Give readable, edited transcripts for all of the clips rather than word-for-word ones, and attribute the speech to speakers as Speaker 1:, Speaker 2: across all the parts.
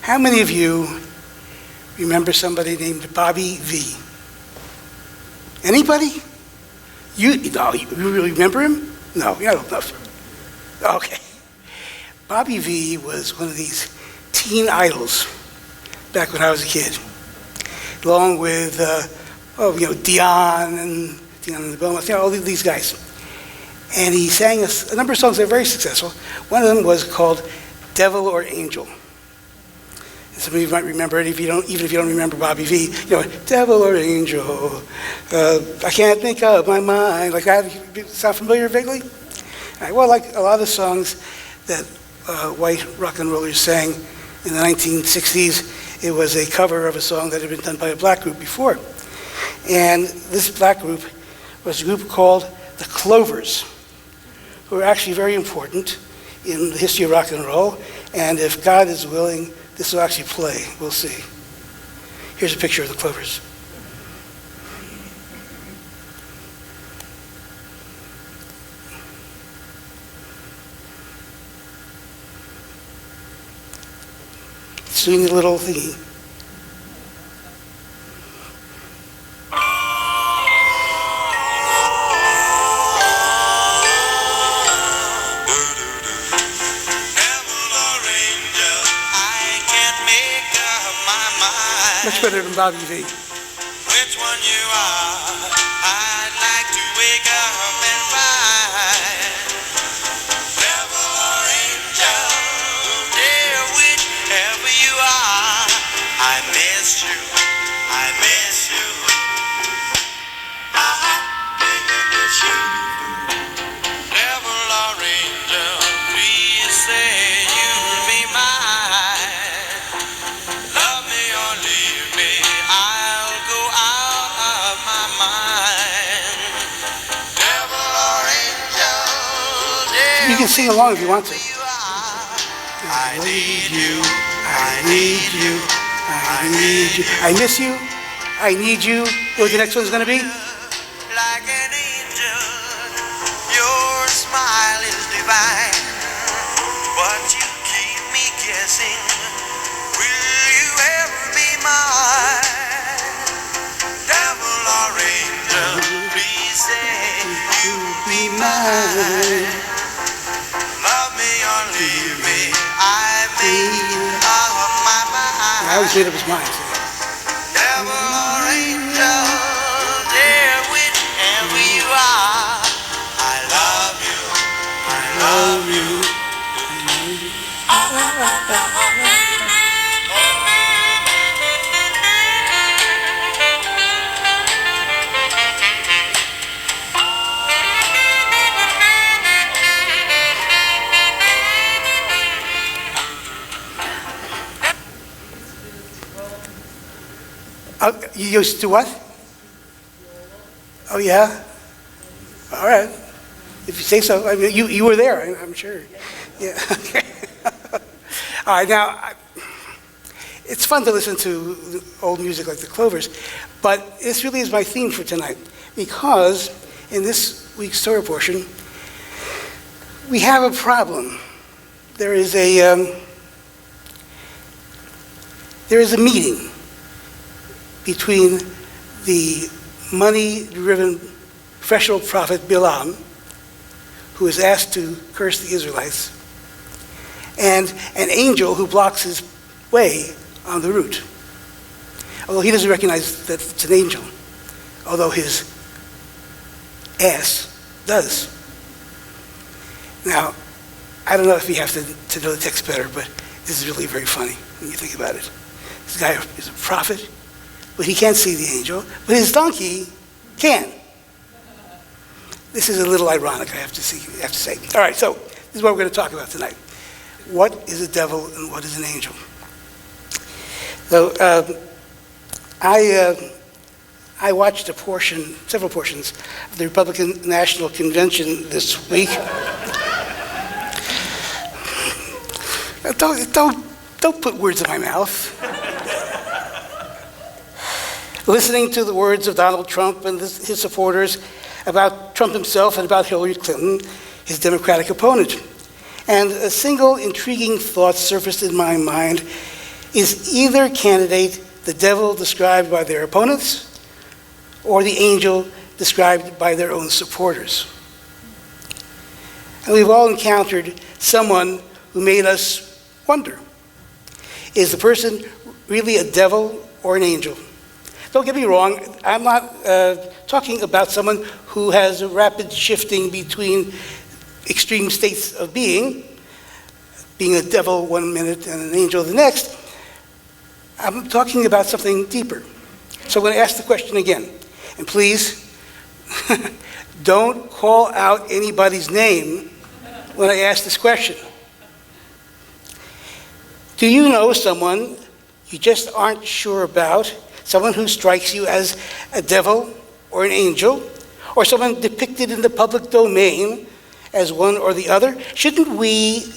Speaker 1: How many of you remember somebody named Bobby V? Anybody? You really remember him? No, you don't know. Okay. Bobby V was one of these teen idols back when I was a kid, along with, Dion and the Belmonts, all these guys. And he sang a number of songs that were very successful. One of them was called Devil or Angel. And some of you might remember it, even if you don't remember Bobby V. Devil or angel, I can't make up my mind. Like that, sound familiar vaguely? All right, well, like a lot of the songs that white rock and rollers sang in the 1960s, it was a cover of a song that had been done by a black group before. And this black group was a group called the Clovers, who are actually very important in the history of rock and roll. And if God is willing, this will actually play. We'll see. Here's a picture of the Clovers. Doing a little thingy. Much better than Bobby V.
Speaker 2: Which one you are, I'd like to wake up and find. Devil or angel, dear, whichever you are, I miss you, I miss you. I miss you. Devil or angel, please say you'll be mine. Love me or leave me, I'll go out of my mind. Devil or angel,
Speaker 1: You can sing along if you want to.
Speaker 2: I need you, I need you, I need you.
Speaker 1: I miss you. I need you. You know what the next one's going to be?
Speaker 2: Like an angel, your smile is divine, but you keep me guessing. Will you ever be mine? Devil or angel, please say you'll be mine. Love me or leave me, I made up my mind.
Speaker 1: I always made up his mind.
Speaker 2: Devil or angel, dear, whichever you are, I love you, I love you.
Speaker 1: You used to what? Oh, yeah? All right. If you say so. I mean, you were there, I'm sure. Yeah. Okay. All right, now, it's fun to listen to old music like the Clovers, but this really is my theme for tonight, because in this week's Torah portion, we have a problem. There is a meeting between the money-driven professional prophet Bilam, who is asked to curse the Israelites, and an angel who blocks his way on the route. Although he doesn't recognize that it's an angel, although his ass does. Now, I don't know if you have to know the text better, but this is really very funny when you think about it. This guy is a prophet, but he can't see the angel, but his donkey can. This is a little ironic, I have to say. All right, so this is what we're going to talk about tonight. What is a devil and what is an angel? So I watched several portions of the Republican National Convention this week. Don't put words in my mouth. Listening to the words of Donald Trump and his supporters about Trump himself and about Hillary Clinton, his Democratic opponent. And a single intriguing thought surfaced in my mind is either candidate the devil described by their opponents or the angel described by their own supporters. And we've all encountered someone who made us wonder, is the person really a devil or an angel? Don't get me wrong, I'm not talking about someone who has a rapid shifting between extreme states of being a devil one minute and an angel the next. I'm talking about something deeper. So I'm going to ask the question again. And please, don't call out anybody's name when I ask this question. Do you know someone you just aren't sure about? Someone who strikes you as a devil or an angel? Or someone depicted in the public domain as one or the other? Shouldn't we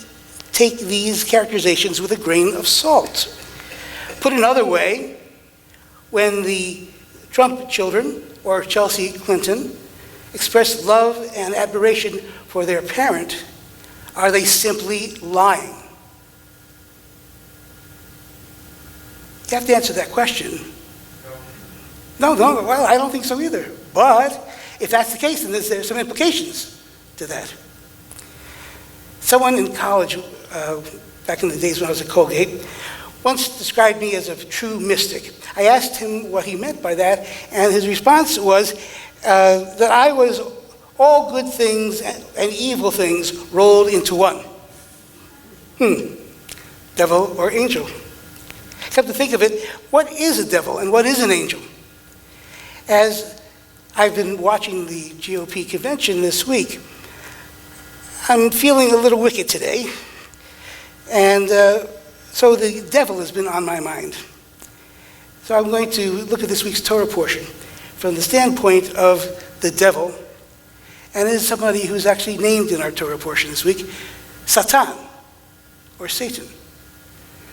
Speaker 1: take these characterizations with a grain of salt? Put another way, when the Trump children or Chelsea Clinton express love and admiration for their parent, are they simply lying? You have to answer that question. No, well, I don't think so either. But if that's the case, then there's some implications to that. Someone in college, back in the days when I was at Colgate, once described me as a true mystic. I asked him what he meant by that, and his response was that I was all good things and evil things rolled into one. Devil or angel? Come to think of it, what is a devil and what is an angel? As I've been watching the GOP convention this week, I'm feeling a little wicked today, and so the devil has been on my mind. So I'm going to look at this week's Torah portion from the standpoint of the devil, and it is somebody who's actually named in our Torah portion this week, Satan, or Satan.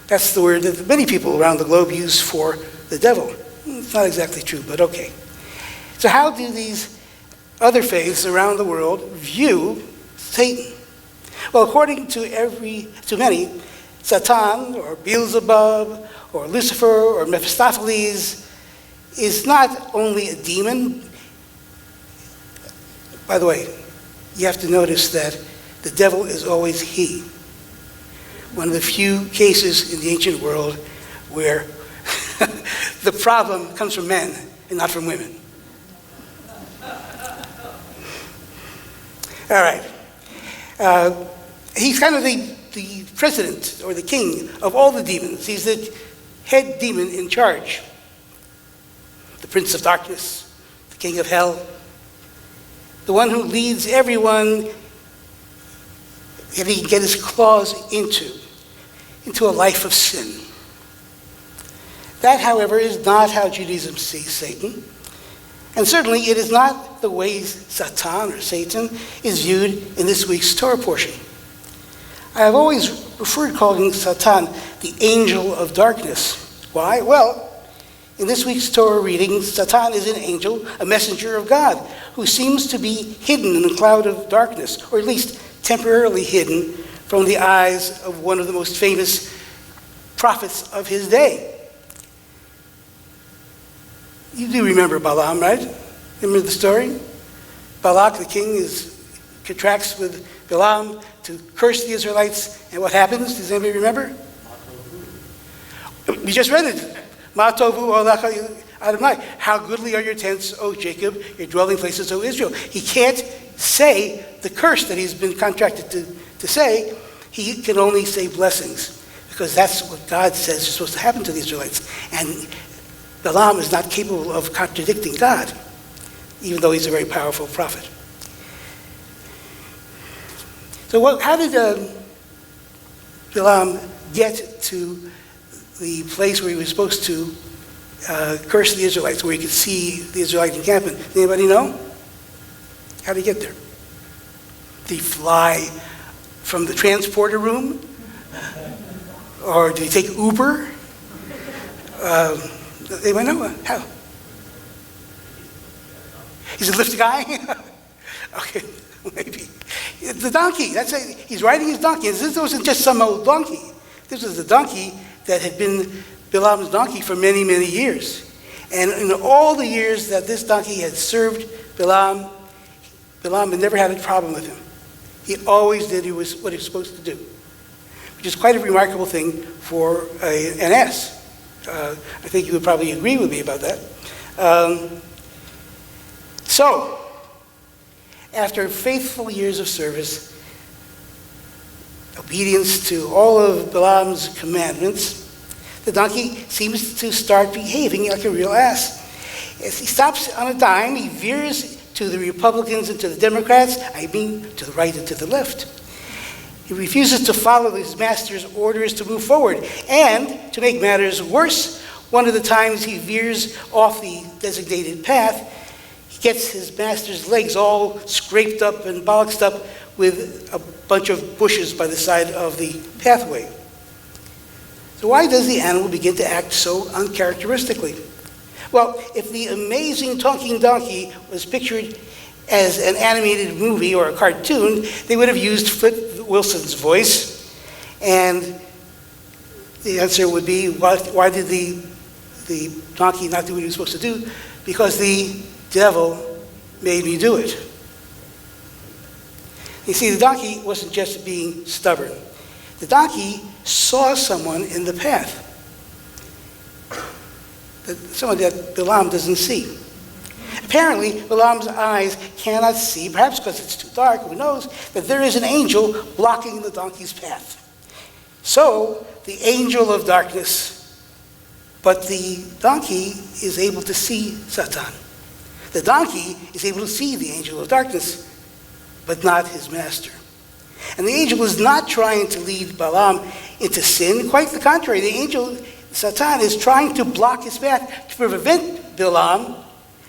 Speaker 1: That's the word that many people around the globe use for the devil. It's not exactly true, but okay. So how do these other faiths around the world view Satan? Well, according to many, Satan, or Beelzebub, or Lucifer, or Mephistopheles is not only a demon. By the way, you have to notice that the devil is always he. One of the few cases in the ancient world where the problem comes from men and not from women. All right. He's kind of the president or the king of all the demons. He's the head demon in charge. The prince of darkness, the king of hell, the one who leads everyone that he can get his claws into a life of sin. That, however, is not how Judaism sees Satan. And certainly it is not the way Satan or Satan is viewed in this week's Torah portion. I have always preferred calling Satan the angel of darkness. Why? Well, in this week's Torah reading, Satan is an angel, a messenger of God, who seems to be hidden in a cloud of darkness, or at least temporarily hidden from the eyes of one of the most famous prophets of his day. You do remember Balaam, right? Remember the story? Balak, the king, contracts with Balaam to curse the Israelites, and what happens? Does anybody remember? We just read it. Ma tovu olach Adonai. How goodly are your tents, O Jacob, your dwelling places, O Israel. He can't say the curse that he's been contracted to say. He can only say blessings, because that's what God says is supposed to happen to the Israelites. And Balaam is not capable of contradicting God, even though he's a very powerful prophet. So how did Balaam get to the place where he was supposed to curse the Israelites, where he could see the Israelite encampment? Anybody know? How did he get there? Did he fly from the transporter room? Or did he take Uber? Anybody know? How? He's a Lyft guy? Okay, maybe. The donkey, that's it. He's riding his donkey. This wasn't just some old donkey. This was the donkey that had been Bilam's donkey for many, many years. And in all the years that this donkey had served Bilam, Bilam had never had a problem with him. He always did what he was supposed to do, which is quite a remarkable thing for an ass. I think you would probably agree with me about that. So, after faithful years of service, obedience to all of Bilam's commandments, the donkey seems to start behaving like a real ass. As he stops on a dime, he veers to the Republicans and to the Democrats, I mean to the right and to the left. He refuses to follow his master's orders to move forward. And, to make matters worse, one of the times he veers off the designated path, he gets his master's legs all scraped up and bollocksed up with a bunch of bushes by the side of the pathway. So why does the animal begin to act so uncharacteristically? Well, if the amazing talking donkey was pictured as an animated movie or a cartoon, they would have used Flip Wilson's voice, and the answer would be, why did the donkey not do what he was supposed to do? Because the devil made me do it. You see, the donkey wasn't just being stubborn. The donkey saw someone in the path, someone that Bilam doesn't see. Apparently, Bilam's eyes cannot see, perhaps because it's too dark, who knows, that there is an angel blocking the donkey's path. So, the angel of darkness, but the donkey is able to see Satan. The donkey is able to see the angel of darkness, but not his master. And the angel is not trying to lead Bilam into sin. Quite the contrary. The angel, Satan, is trying to block his path to prevent Bilam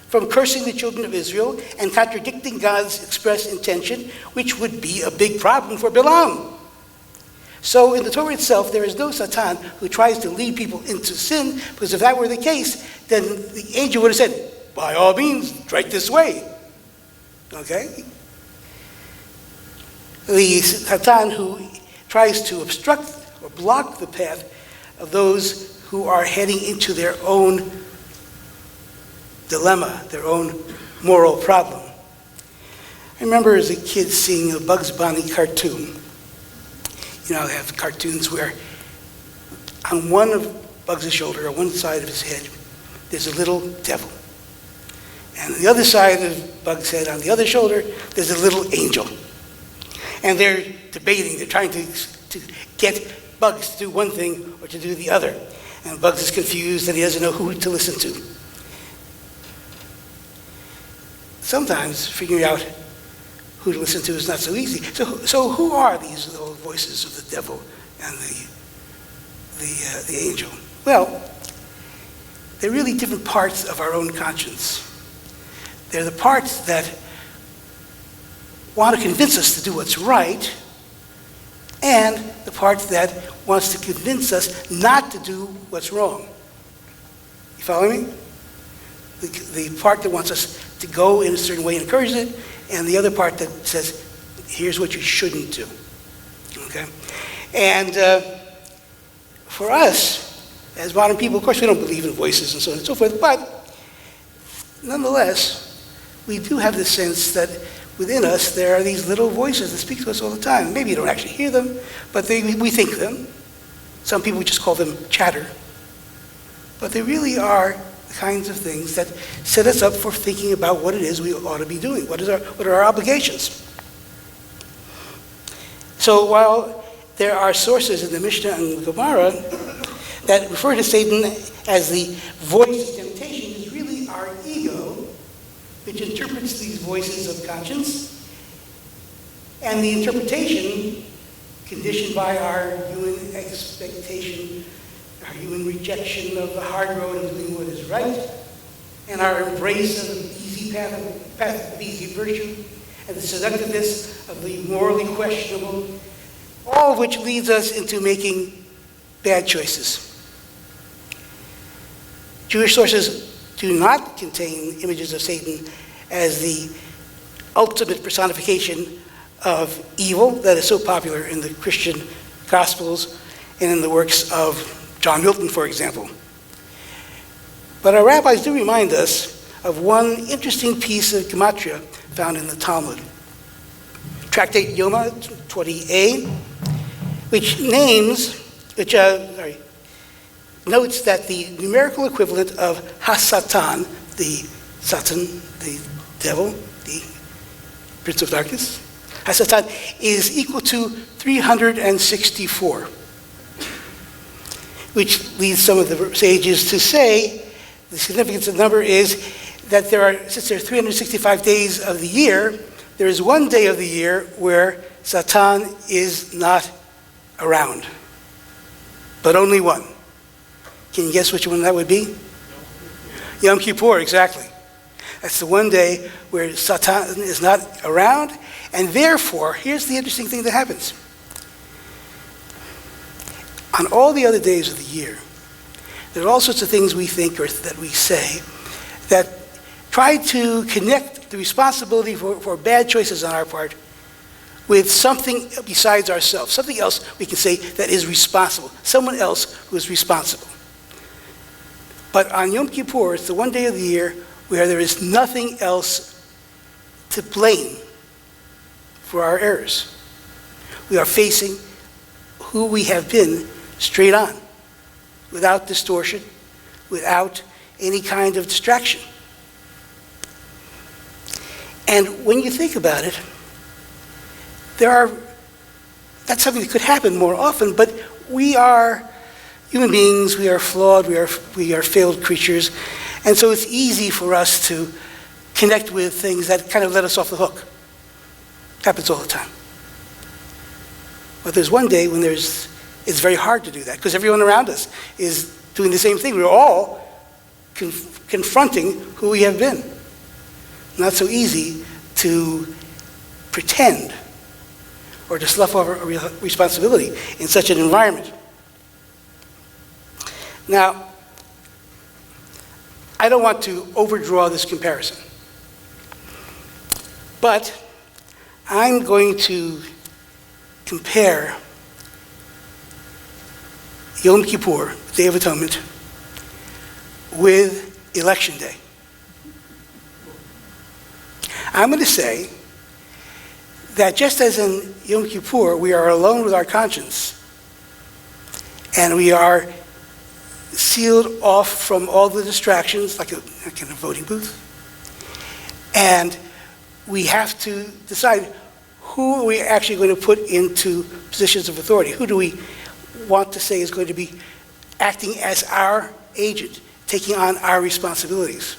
Speaker 1: from cursing the children of Israel and contradicting God's express intention, which would be a big problem for Bilam. So in the Torah itself, there is no Satan who tries to lead people into sin, because if that were the case, then the angel would have said, by all means, right this way. Okay? The Satan who tries to obstruct or block the path of those who are heading into their own dilemma, their own moral problem. I remember as a kid seeing a Bugs Bunny cartoon. You know, they have cartoons where on one of Bugs' shoulder, on one side of his head, there's a little devil. And on the other side of Bugs' head, on the other shoulder, there's a little angel. And they're debating, they're trying to get Bugs to do one thing or to do the other. And Bugs is confused and he doesn't know who to listen to. Sometimes figuring out who to listen to is not so easy. So who are these little voices of the devil and the angel? Well, they're really different parts of our own conscience. They're the parts that want to convince us to do what's right, and the part that wants to convince us not to do what's wrong. You follow me? The part that wants us to go in a certain way and encourages it, and the other part that says, here's what you shouldn't do. Okay? And for us, as modern people, of course, we don't believe in voices and so on and so forth, but nonetheless, we do have the sense that within us there are these little voices that speak to us all the time. Maybe you don't actually hear them, but we think them. Some people just call them chatter. But they really are the kinds of things that set us up for thinking about what it is we ought to be doing. What are our obligations? So while there are sources in the Mishnah and the Gemara that refer to Satan as the voice of temptation, is really our ego, which interprets these voices of conscience, and the interpretation conditioned by our human expectation, our human rejection of the hard road of doing what is right, and our embrace of the easy path of easy virtue, and the seductiveness of the morally questionable, all of which leads us into making bad choices. Jewish sources do not contain images of Satan as the ultimate personification of evil that is so popular in the Christian Gospels and in the works of John Milton, for example. But our rabbis do remind us of one interesting piece of gematria found in the Talmud. Tractate Yoma 20a, which notes that the numerical equivalent of Hasatan, the Satan, the devil, the prince of darkness, Hasatan, is equal to 364, which leads some of the sages to say the significance of the number is that since there are 365 days of the year, there is one day of the year where Satan is not around, but only one. Can you guess which one that would be? Yom Kippur, exactly. That's the one day where Satan is not around, and therefore, here's the interesting thing that happens. On all the other days of the year, there are all sorts of things we think or that we say that try to connect the responsibility for bad choices on our part with something besides ourselves, something else we can say that is responsible, someone else who is responsible. But on Yom Kippur, it's the one day of the year where there is nothing else to blame for our errors. We are facing who we have been straight on, without distortion, without any kind of distraction. And when you think about it, that's something that could happen more often, but we are human beings, we are flawed, we are failed creatures, and so it's easy for us to connect with things that kind of let us off the hook. It happens all the time. But there's one day when it's very hard to do that, because everyone around us is doing the same thing. We're all confronting who we have been. Not so easy to pretend or to slough over a responsibility in such an environment. Now, I don't want to overdraw this comparison, but I'm going to compare Yom Kippur, Day of Atonement, with Election Day. I'm going to say that just as in Yom Kippur, we are alone with our conscience, and we are sealed off from all the distractions, like in a voting booth, and we have to decide who are we actually going to put into positions of authority. Who do we want to say is going to be acting as our agent, taking on our responsibilities?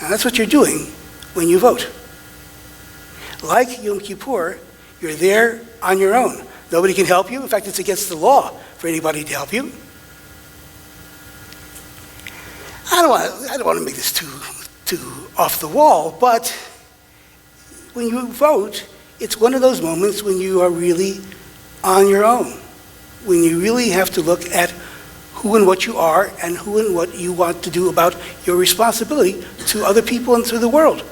Speaker 1: And that's what you're doing when you vote. Like Yom Kippur, you're there on your own. Nobody can help you. In fact, it's against the law for anybody to help you. I don't want to make this too off the wall, but when you vote, it's one of those moments when you are really on your own, when you really have to look at who and what you are and who and what you want to do about your responsibility to other people and to the world.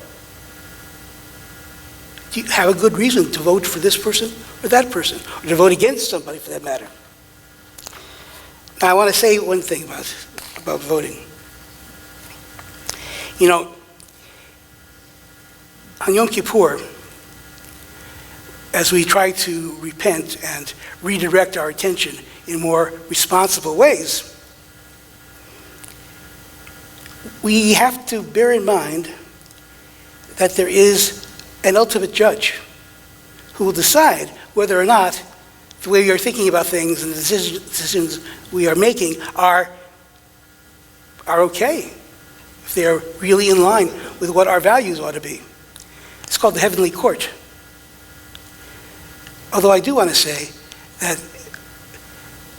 Speaker 1: Do you have a good reason to vote for this person or that person, or to vote against somebody for that matter? Now, I want to say one thing about voting. You know, on Yom Kippur, as we try to repent and redirect our attention in more responsible ways, we have to bear in mind that there is an ultimate judge who will decide whether or not the way we are thinking about things and the decisions we are making are okay, if they are really in line with what our values ought to be. It's called the Heavenly Court. Although I do want to say that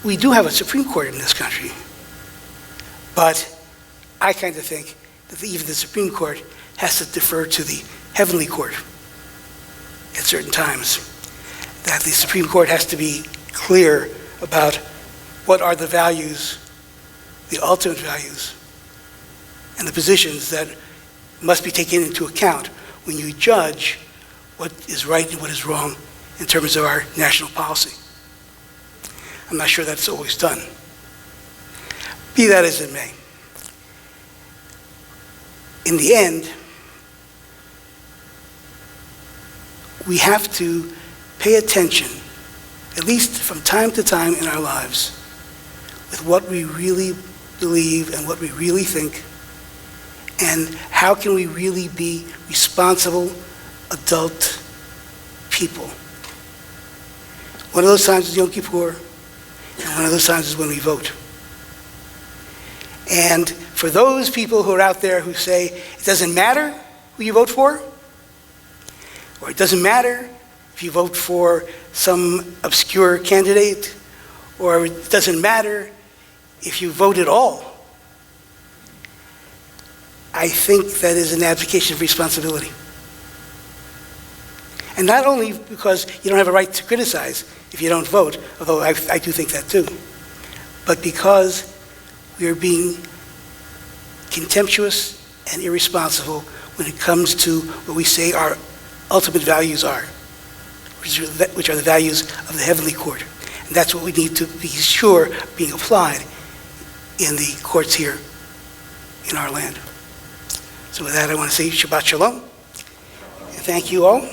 Speaker 1: we do have a Supreme Court in this country, but I kind of think that even the Supreme Court has to defer to the Heavenly Court at certain times, that the Supreme Court has to be clear about what are the values, the ultimate values, and the positions that must be taken into account when you judge what is right and what is wrong in terms of our national policy. I'm not sure that's always done. Be that as it may. In the end, we have to pay attention, at least from time to time in our lives, with what we really believe and what we really think, and how can we really be responsible adult people. One of those times is Yom Kippur, and one of those times is when we vote. And for those people who are out there who say, it doesn't matter who you vote for, or it doesn't matter if you vote for some obscure candidate, or it doesn't matter if you vote at all, I think that is an abdication of responsibility. And not only because you don't have a right to criticize if you don't vote, although I do think that too, but because we are being contemptuous and irresponsible when it comes to what we say our ultimate values are, which are the values of the heavenly court. And that's what we need to be sure being applied in the courts here in our land. So with that, I want to say Shabbat Shalom. And thank you all.